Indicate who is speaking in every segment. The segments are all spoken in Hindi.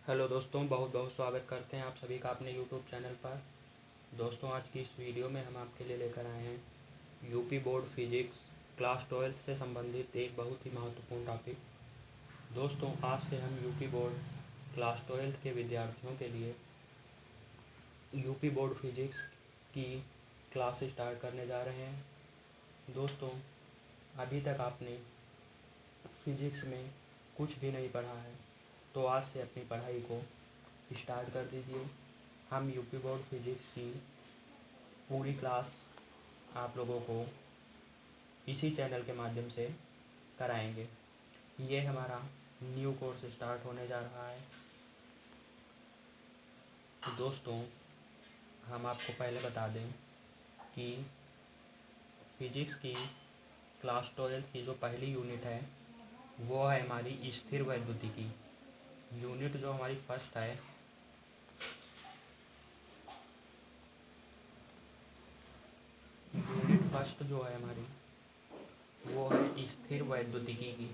Speaker 1: हेलो दोस्तों, बहुत बहुत स्वागत करते हैं आप सभी का अपने यूट्यूब चैनल पर। दोस्तों, आज की इस वीडियो में हम आपके लिए लेकर आए हैं यूपी बोर्ड फिजिक्स क्लास 12 से संबंधित एक बहुत ही महत्वपूर्ण टॉपिक। दोस्तों, आज से हम यूपी बोर्ड क्लास 12 के विद्यार्थियों के लिए यूपी बोर्ड फिजिक्स की क्लास स्टार्ट करने जा रहे हैं। दोस्तों, अभी तक आपने फिजिक्स में कुछ भी नहीं पढ़ा है तो आज से अपनी पढ़ाई को स्टार्ट कर दीजिए। हम यूपी बोर्ड फिजिक्स की पूरी क्लास आप लोगों को इसी चैनल के माध्यम से कराएंगे। ये हमारा न्यू कोर्स स्टार्ट होने जा रहा है। तो दोस्तों, हम आपको पहले बता दें कि फिजिक्स की क्लास 12 की जो पहली यूनिट है वो है हमारी स्थिर वैद्युतिकी। यूनिट जो हमारी फर्स्ट है यूनिट फर्स्ट जो है हमारी वो है स्थिर वैद्युतिकी की।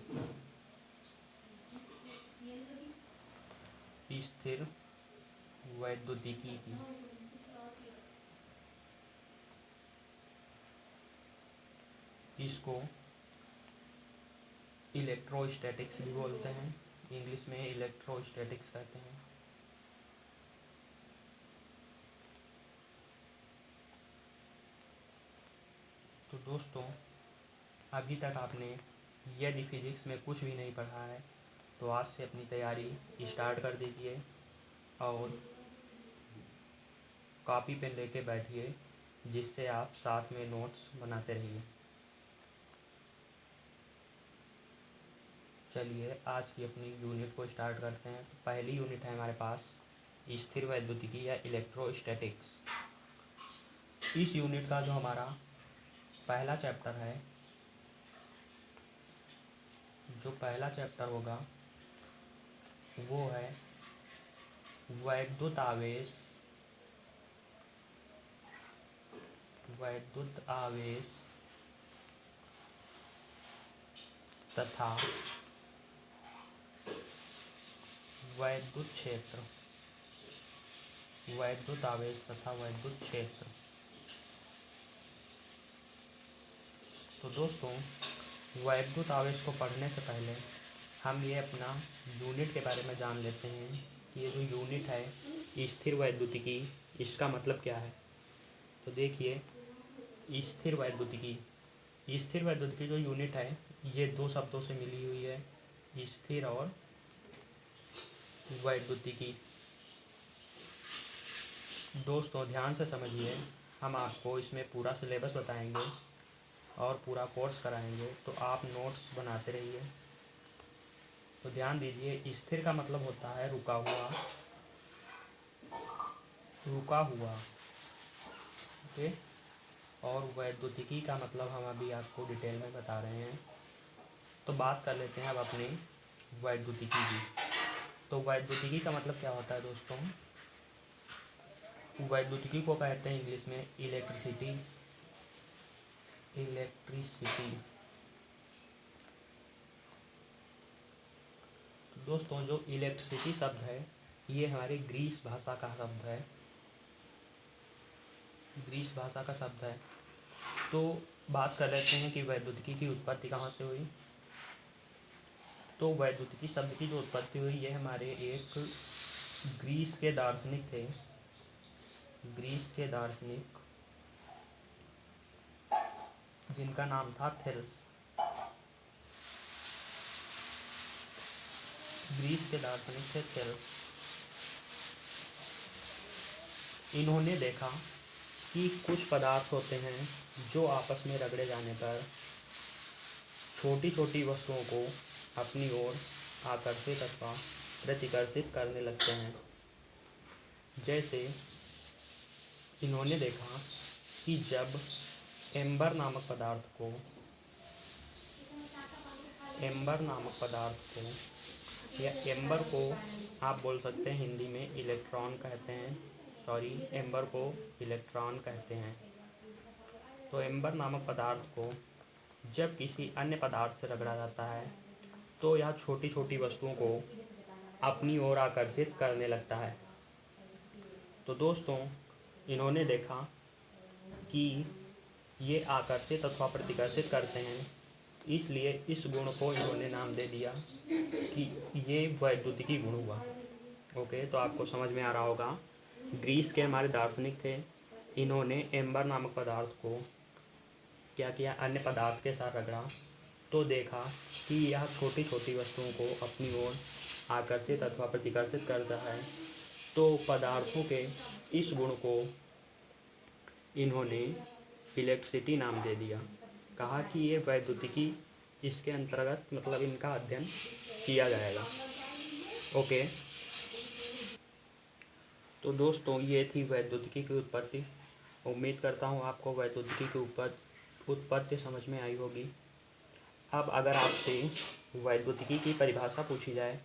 Speaker 1: स्थिर वैद्युतिकी की इसको इलेक्ट्रोस्टैटिक्स भी बोलते हैं, इंग्लिश में इलेक्ट्रोस्टैटिक्स कहते हैं। तो दोस्तों, अभी तक आपने यदि फिजिक्स में कुछ भी नहीं पढ़ा है तो आज से अपनी तैयारी स्टार्ट कर दीजिए और कॉपी पेन लेके बैठिए, जिससे आप साथ में नोट्स बनाते रहिए। चलिए आज की अपनी यूनिट को स्टार्ट करते हैं। तो पहली यूनिट है हमारे पास स्थिर वैद्युतिकी या इलेक्ट्रोस्टैटिक्स। इस यूनिट का जो हमारा पहला चैप्टर है, जो पहला चैप्टर होगा वो है वैद्युत आवेश तथा वैद्युत क्षेत्र। वैद्युत आवेश तथा वैद्युत क्षेत्र। तो दोस्तों, वैद्युत आवेश को पढ़ने से पहले हम ये अपना यूनिट के बारे में जान लेते हैं कि ये जो यूनिट है स्थिर वैद्युतिकी, इसका मतलब क्या है। तो देखिए, स्थिर वैद्युतिकी जो यूनिट है ये दो शब्दों से मिली हुई है, स्थिर और वैद्युतिकी। दोस्तों, ध्यान से समझिए, हम आपको इसमें पूरा सिलेबस बताएंगे और पूरा कोर्स कराएंगे, तो आप नोट्स बनाते रहिए। तो ध्यान दीजिए, स्थिर का मतलब होता है रुका हुआ। ओके। और वैद्युतिकी का मतलब हम अभी आपको डिटेल में बता रहे हैं। तो बात कर लेते हैं अब अपनी वैद्युतिकी की। तो वैद्युतिकी का मतलब क्या होता है दोस्तों। वैद्युतिकी को कहते हैं इंग्लिश में इलेक्ट्रिसिटी। दोस्तों, जो इलेक्ट्रिसिटी शब्द है ये हमारी ग्रीस भाषा का शब्द है। तो बात कर लेते हैं कि वैद्युतिकी की उत्पत्ति कहाँ से हुई। तो वैद्युतिकी शब्द की जो उत्पत्ति हुई ये हमारे एक ग्रीस के दार्शनिक थे। जिनका नाम था थेल्स। ग्रीस के दार्शनिक थे थेल्स। इन्होंने देखा कि कुछ पदार्थ होते हैं जो आपस में रगड़े जाने पर छोटी छोटी वस्तुओं को अपनी ओर आकर्षित अथवा प्रतिकर्षित करने लगते हैं। जैसे इन्होंने देखा कि जब एम्बर नामक पदार्थ को या एम्बर को आप बोल सकते हैं, हिंदी में इलेक्ट्रॉन कहते हैं, एम्बर को इलेक्ट्रॉन कहते हैं। तो एम्बर नामक पदार्थ को जब किसी अन्य पदार्थ से रगड़ा जाता है तो यह छोटी छोटी वस्तुओं को अपनी ओर आकर्षित करने लगता है। तो दोस्तों, इन्होंने देखा कि ये आकर्षित अथवा प्रतिकर्षित करते हैं, इसलिए इस गुण को इन्होंने नाम दे दिया कि ये वैद्युतिकी गुण हुआ। ओके, तो आपको समझ में आ रहा होगा। ग्रीस के हमारे दार्शनिक थे, इन्होंने एम्बर नामक पदार्थ को क्या किया, अन्य पदार्थ के साथ रगड़ा, तो देखा कि यह छोटी छोटी वस्तुओं को अपनी ओर आकर्षित अथवा प्रतिकर्षित करता है। तो पदार्थों के इस गुण को इन्होंने इलेक्ट्रिसिटी नाम दे दिया। कहा कि ये वैद्युतिकी, इसके अंतर्गत मतलब इनका अध्ययन किया जाएगा। ओके, तो दोस्तों, ये थी वैद्युतिकी की उत्पत्ति। उम्मीद करता हूँ आपको वैद्युतिकी की उत्पत्ति समझ में आई होगी। अब अगर आपसे वैद्युतिकी की परिभाषा पूछी जाए,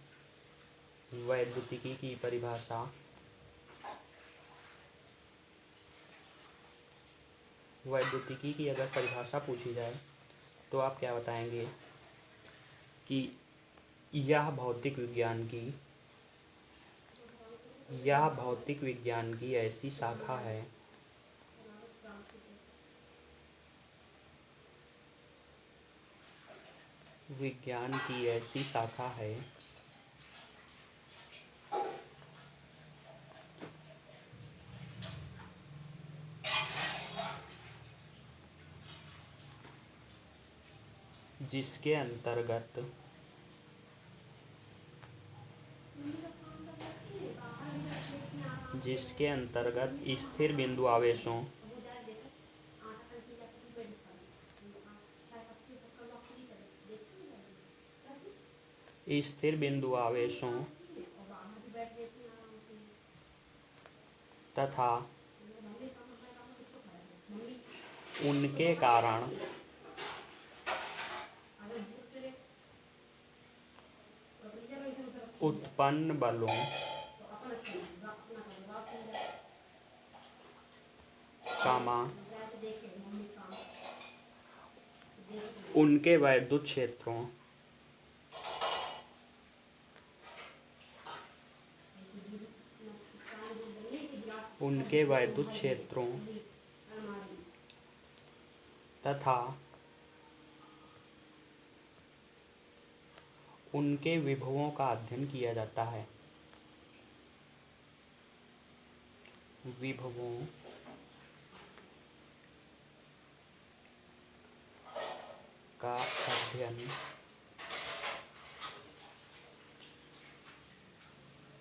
Speaker 1: वैद्युतिकी की परिभाषा, वैद्युतिकी की अगर परिभाषा पूछी जाए तो आप क्या बताएंगे कि यह भौतिक विज्ञान की ऐसी शाखा है जिसके अंतर्गत स्थिर बिंदु आवेशों तथा उनके कारण उत्पन्न बलों उनके वैद्युत क्षेत्रों तथा उनके विभवों का अध्ययन किया जाता है। विभवों का अध्ययन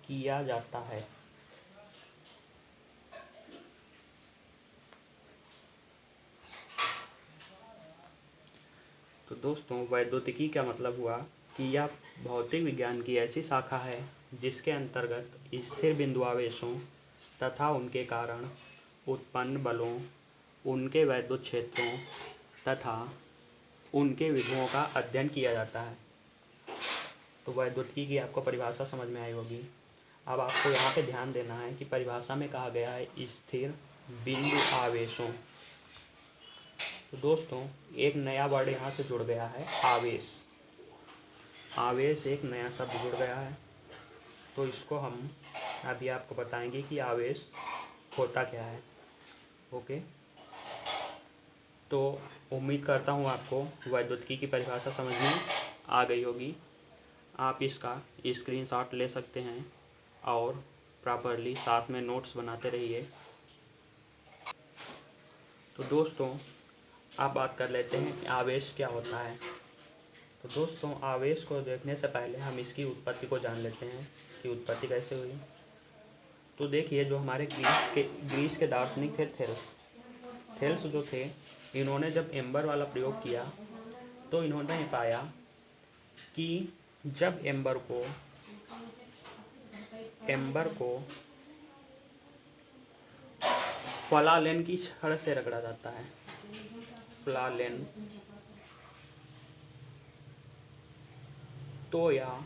Speaker 1: किया जाता है। तो दोस्तों, वैद्युतिकी का मतलब हुआ कि यह भौतिक विज्ञान की ऐसी शाखा है जिसके अंतर्गत स्थिर बिंदु आवेशों तथा उनके कारण उत्पन्न बलों, उनके वैद्युत क्षेत्रों तथा उनके विभवों का अध्ययन किया जाता है। तो वैद्युतिकी की आपको परिभाषा समझ में आई होगी। अब आपको यहाँ पे ध्यान देना है कि परिभाषा में कहा गया है स्थिर बिंदु आवेशों। तो दोस्तों, एक नया वर्ड यहाँ से जुड़ गया है, आवेश। आवेश एक नया शब्द जुड़ गया है, तो इसको हम अभी आपको बताएंगे कि आवेश होता क्या है। ओके, तो उम्मीद करता हूँ आपको वैद्युतिकी की परिभाषा समझ में आ गई होगी। आप इसका स्क्रीनशॉट ले सकते हैं और प्रॉपरली साथ में नोट्स बनाते रहिए। तो दोस्तों, अब बात कर लेते हैं कि आवेश क्या होता है। तो दोस्तों, आवेश को देखने से पहले हम इसकी उत्पत्ति को जान लेते हैं कि उत्पत्ति कैसे हुई। तो देखिए, जो हमारे ग्रीस के दार्शनिक थे, थेल्स जो थे, इन्होंने जब एम्बर वाला प्रयोग किया तो इन्होंने पाया कि जब एम्बर को फ्लालेन की छड़ से रगड़ा जाता है, फ्लालेन, तो या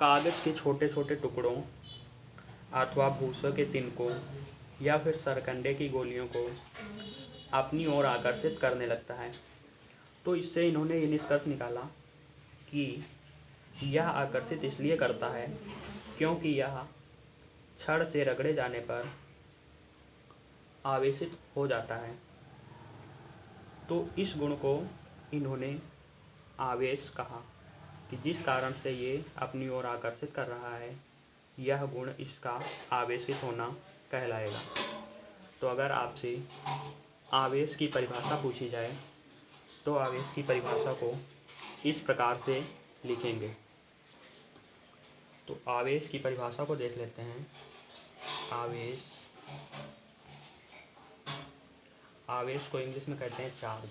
Speaker 1: कागज के छोटे छोटे टुकड़ों अथवा भूसों के तिनकों या फिर सरकंडे की गोलियों को अपनी ओर आकर्षित करने लगता है। तो इससे इन्होंने ये निष्कर्ष निकाला कि यह आकर्षित इसलिए करता है क्योंकि यह छड़ से रगड़े जाने पर आवेशित हो जाता है। तो इस गुण को इन्होंने आवेश कहा कि जिस कारण से ये अपनी ओर आकर्षित कर रहा है, यह गुण इसका आवेशित होना कहलाएगा। तो अगर आपसे आवेश की परिभाषा पूछी जाए तो आवेश की परिभाषा को इस प्रकार से लिखेंगे। तो आवेश की परिभाषा को देख लेते हैं। आवेश को इंग्लिश में कहते हैं चार्ज।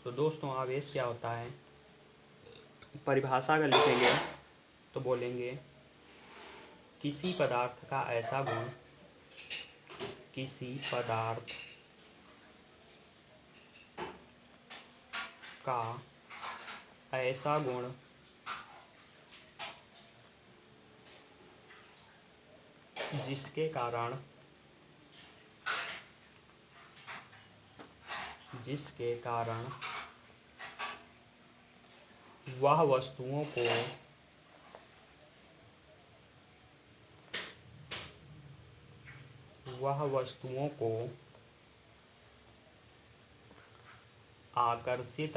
Speaker 1: तो दोस्तों आवेश क्या होता है, परिभाषा अगर लिखेंगे तो बोलेंगे किसी पदार्थ का ऐसा गुण, किसी पदार्थ का ऐसा गुण जिसके कारण वह वस्तुओं को आकर्षित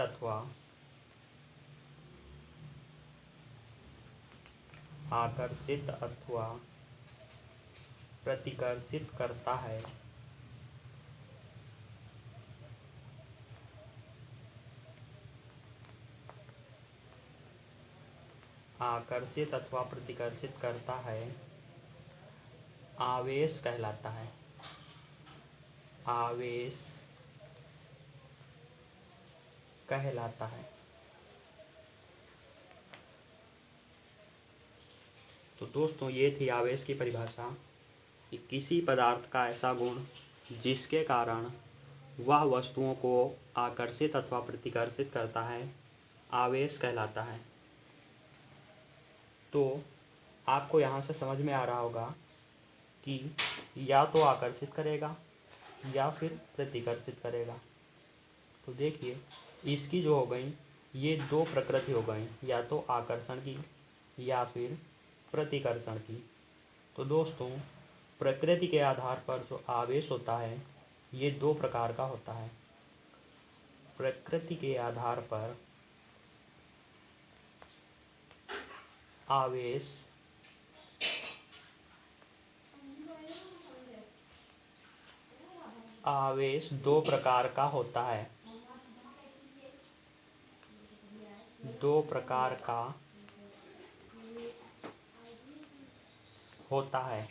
Speaker 1: अथवा प्रतिकर्षित करता है, आकर्षित अथवा प्रतिकर्षित करता है, आवेश कहलाता है। आवेश कहलाता है। तो दोस्तों ये थी आवेश की परिभाषा कि किसी पदार्थ का ऐसा गुण जिसके कारण वह वस्तुओं को आकर्षित अथवा प्रतिकर्षित करता है, आवेश कहलाता है। तो आपको यहाँ से समझ में आ रहा होगा कि या तो आकर्षित करेगा या फिर प्रतिकर्षित करेगा। तो देखिए इसकी जो हो गई ये दो प्रकृति हो गई, या तो आकर्षण की या फिर प्रतिकर्षण की। तो दोस्तों प्रकृति के आधार पर जो आवेश होता है ये दो प्रकार का होता है। प्रकृति के आधार पर आवेश दो प्रकार का होता है। दो प्रकार का होता है।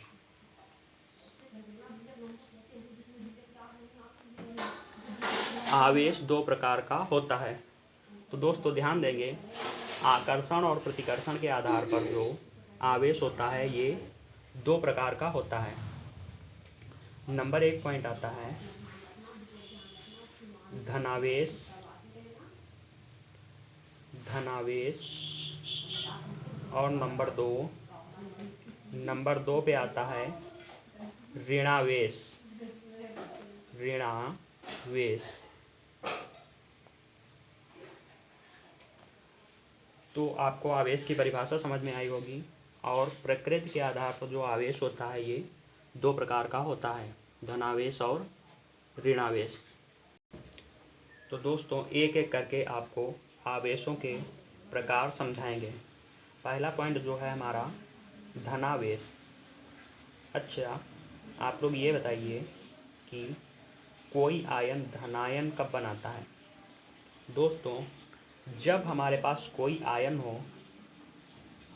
Speaker 1: आवेश दो प्रकार का होता है। तो दोस्तों ध्यान देंगे, आकर्षण और प्रतिकर्षण के आधार पर जो आवेश होता है ये दो प्रकार का होता है। नंबर 1 पॉइंट आता है धनावेश और नंबर दो पे आता है ऋणावेश। तो आपको आवेश की परिभाषा समझ में आई होगी। और प्रकृति के आधार पर जो आवेश होता है ये दो प्रकार का होता है, धनावेश और ऋणावेश। तो दोस्तों एक एक करके आपको आवेशों के प्रकार समझाएंगे। पहला पॉइंट जो है हमारा धनावेश। अच्छा आप लोग ये बताइए कि कोई आयन धनायन कब बनाता है। दोस्तों जब हमारे पास कोई आयन हो,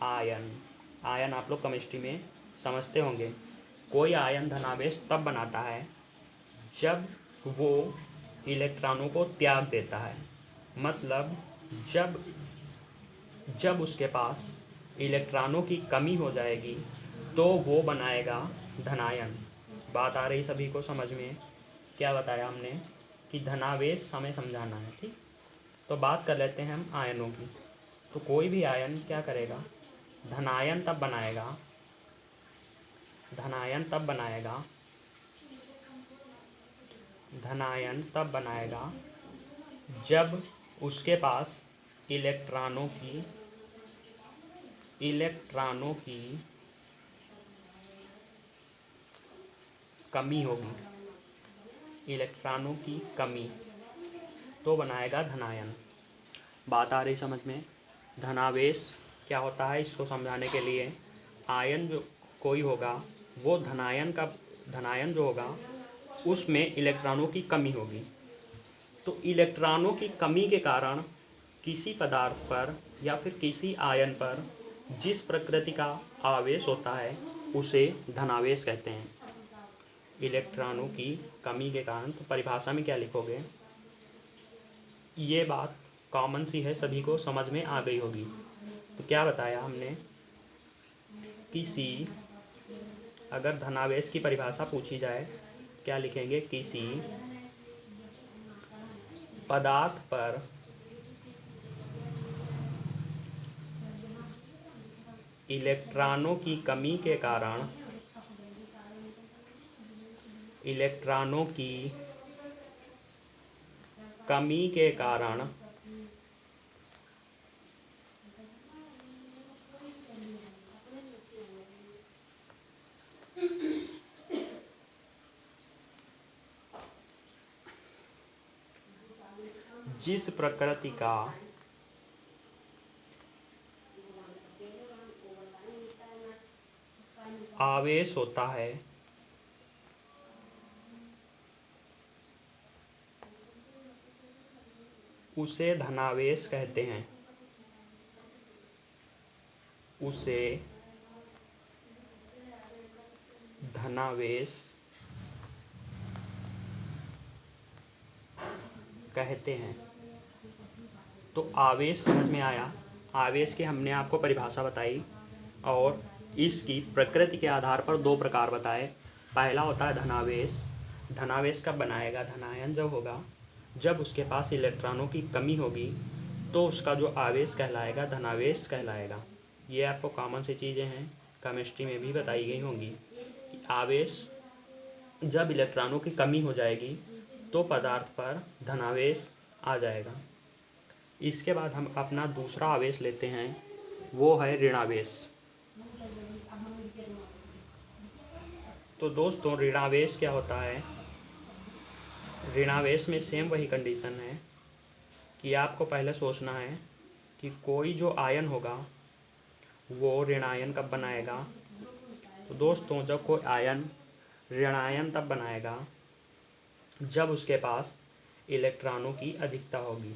Speaker 1: आयन आप लोग केमिस्ट्री में समझते होंगे, कोई आयन धनावेश तब बनाता है जब वो इलेक्ट्रॉनों को त्याग देता है। मतलब जब उसके पास इलेक्ट्रॉनों की कमी हो जाएगी तो वो बनाएगा धनायन। बात आ रही सभी को समझ में? क्या बताया हमने कि धनावेश हमें समझाना है, ठीक। तो बात कर लेते हैं हम आयनों की। तो कोई भी आयन क्या करेगा, धनायन तब बनाएगा जब उसके पास इलेक्ट्रॉनों की कमी होगी, इलेक्ट्रॉनों की कमी, तो बनाएगा धनायन। बात आ रही समझ में? धनावेश क्या होता है, इसको समझाने के लिए आयन जो कोई होगा वो धनायन जो होगा उसमें इलेक्ट्रॉनों की कमी होगी। तो इलेक्ट्रॉनों की कमी के कारण किसी पदार्थ पर या फिर किसी आयन पर जिस प्रकृति का आवेश होता है उसे धनावेश कहते हैं। इलेक्ट्रॉनों की कमी के कारण, तो परिभाषा में क्या लिखोगे? ये बात कॉमन सी है, सभी को समझ में आ गई होगी। तो क्या बताया हमने, अगर धनावेश की परिभाषा पूछी जाए क्या लिखेंगे? किसी पदार्थ पर इलेक्ट्रॉनों की कमी के कारण जिस प्रकृति का आवेश होता है उसे धनावेश कहते हैं। उसे धनावेश कहते हैं। तो आवेश समझ में आया। आवेश की हमने आपको परिभाषा बताई और इसकी प्रकृति के आधार पर दो प्रकार बताए। पहला होता है धनावेश। धनावेश कब बनाएगा? धनायन जब होगा, जब उसके पास इलेक्ट्रॉनों की कमी होगी तो उसका जो आवेश कहलाएगा धनावेश कहलाएगा। ये आपको कॉमन सी चीज़ें हैं, केमिस्ट्री में भी बताई गई होंगी कि आवेश जब इलेक्ट्रॉनों की कमी हो जाएगी तो पदार्थ पर धनावेश आ जाएगा। इसके बाद हम अपना दूसरा आवेश लेते हैं, वो है ऋणावेश। तो दोस्तों ऋणावेश क्या होता है? ऋणावेश में सेम वही कंडीशन है कि आपको पहले सोचना है कि कोई जो आयन होगा वो ऋणायन कब बनाएगा। तो दोस्तों जब कोई आयन ऋणायन तब बनाएगा जब उसके पास इलेक्ट्रॉनों की अधिकता होगी।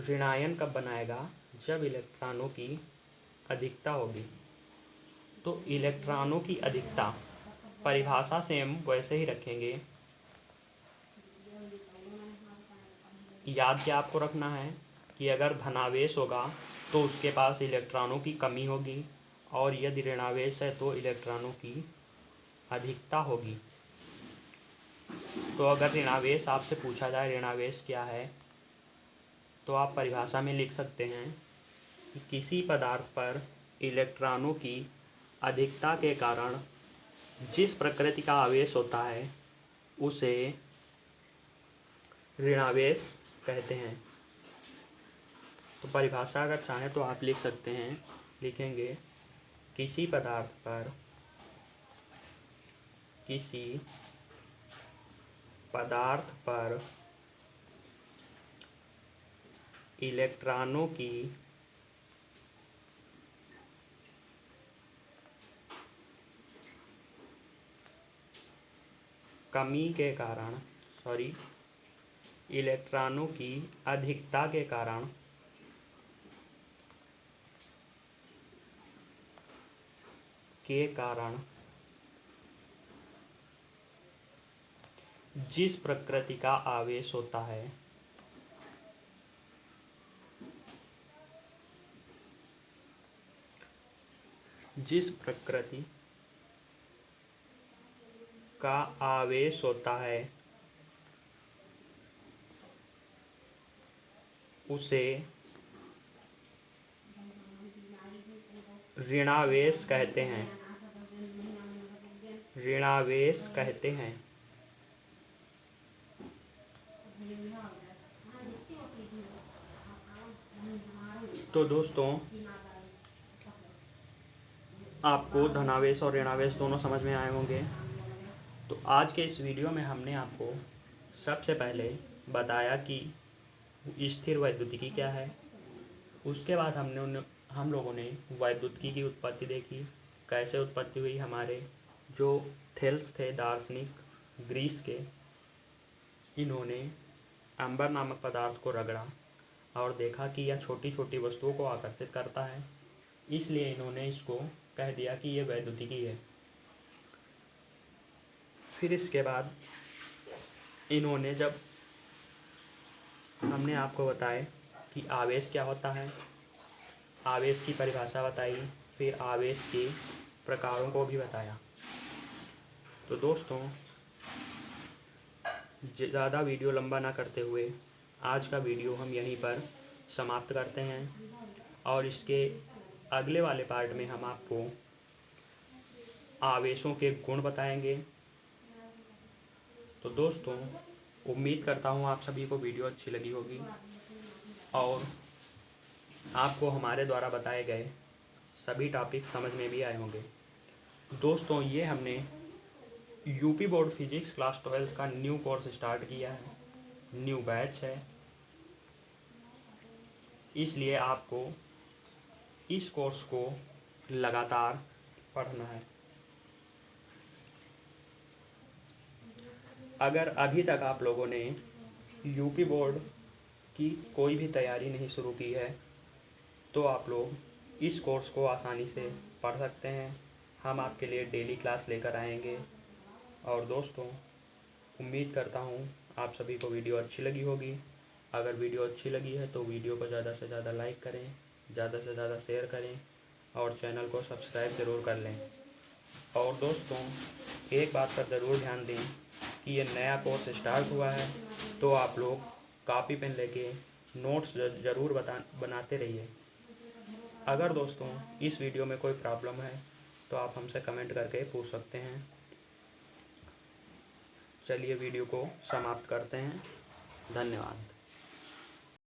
Speaker 1: ऋणायन कब बनाएगा? जब इलेक्ट्रॉनों की अधिकता होगी। तो इलेक्ट्रॉनों की अधिकता परिभाषा सेम वैसे ही रखेंगे। याद क्या आपको रखना है कि अगर धनावेश होगा तो उसके पास इलेक्ट्रॉनों की कमी होगी और यदि ऋणावेश है तो इलेक्ट्रॉनों की अधिकता होगी। तो अगर ऋणावेश आपसे पूछा जाए ऋणावेश क्या है, तो आप परिभाषा में लिख सकते हैं कि किसी पदार्थ पर इलेक्ट्रॉनों की अधिकता के कारण जिस प्रकृति का आवेश होता है उसे ऋणावेश कहते हैं। तो परिभाषा अगर चाहें तो आप लिख सकते हैं, लिखेंगे किसी पदार्थ पर इलेक्ट्रॉनों की कमी के कारण इलेक्ट्रॉनों की अधिकता के कारण जिस प्रकृति का आवेश होता है उसे ऋणावेश कहते हैं। तो दोस्तों, आपको धनावेश और ऋणावेश दोनों समझ में आए होंगे। तो आज के इस वीडियो में हमने आपको सबसे पहले बताया कि स्थिर वैद्युतिकी क्या है। उसके बाद हम लोगों ने वैद्युतिकी की उत्पत्ति देखी, कैसे उत्पत्ति हुई। हमारे जो थेल्स थे दार्शनिक ग्रीस के, इन्होंने अंबर नामक पदार्थ को रगड़ा और देखा कि यह छोटी छोटी वस्तुओं को आकर्षित करता है, इसलिए इन्होंने इसको कह दिया कि यह वैद्युतिकी है। फिर इसके बाद इन्होंने, जब हमने आपको बताया कि आवेश क्या होता है, आवेश की परिभाषा बताई, फिर आवेश के प्रकारों को भी बताया। तो दोस्तों, ज़्यादा वीडियो लंबा ना करते हुए आज का वीडियो हम यहीं पर समाप्त करते हैं, और इसके अगले वाले पार्ट में हम आपको आवेशों के गुण बताएंगे। तो दोस्तों, उम्मीद करता हूँ आप सभी को वीडियो अच्छी लगी होगी और आपको हमारे द्वारा बताए गए सभी टॉपिक समझ में भी आए होंगे। दोस्तों, ये हमने यूपी बोर्ड फिजिक्स क्लास 12 का न्यू कोर्स स्टार्ट किया है, न्यू बैच है, इसलिए आपको इस कोर्स को लगातार पढ़ना है। अगर अभी तक आप लोगों ने यूपी बोर्ड की कोई भी तैयारी नहीं शुरू की है, तो आप लोग इस कोर्स को आसानी से पढ़ सकते हैं। हम आपके लिए डेली क्लास लेकर आएंगे। और दोस्तों, उम्मीद करता हूँ आप सभी को वीडियो अच्छी लगी होगी। अगर वीडियो अच्छी लगी है तो वीडियो को ज़्यादा से ज़्यादा लाइक करें, ज़्यादा से ज़्यादा शेयर करें और चैनल को सब्सक्राइब ज़रूर कर लें। और दोस्तों, एक बात पर ज़रूर ध्यान दें कि ये नया कोर्स स्टार्ट हुआ है, तो आप लोग कॉपी पेन लेके नोट्स ज़रूर बनाते रहिए। अगर दोस्तों इस वीडियो में कोई प्रॉब्लम है तो आप हमसे कमेंट करके पूछ सकते हैं। चलिए वीडियो को समाप्त करते हैं। धन्यवाद।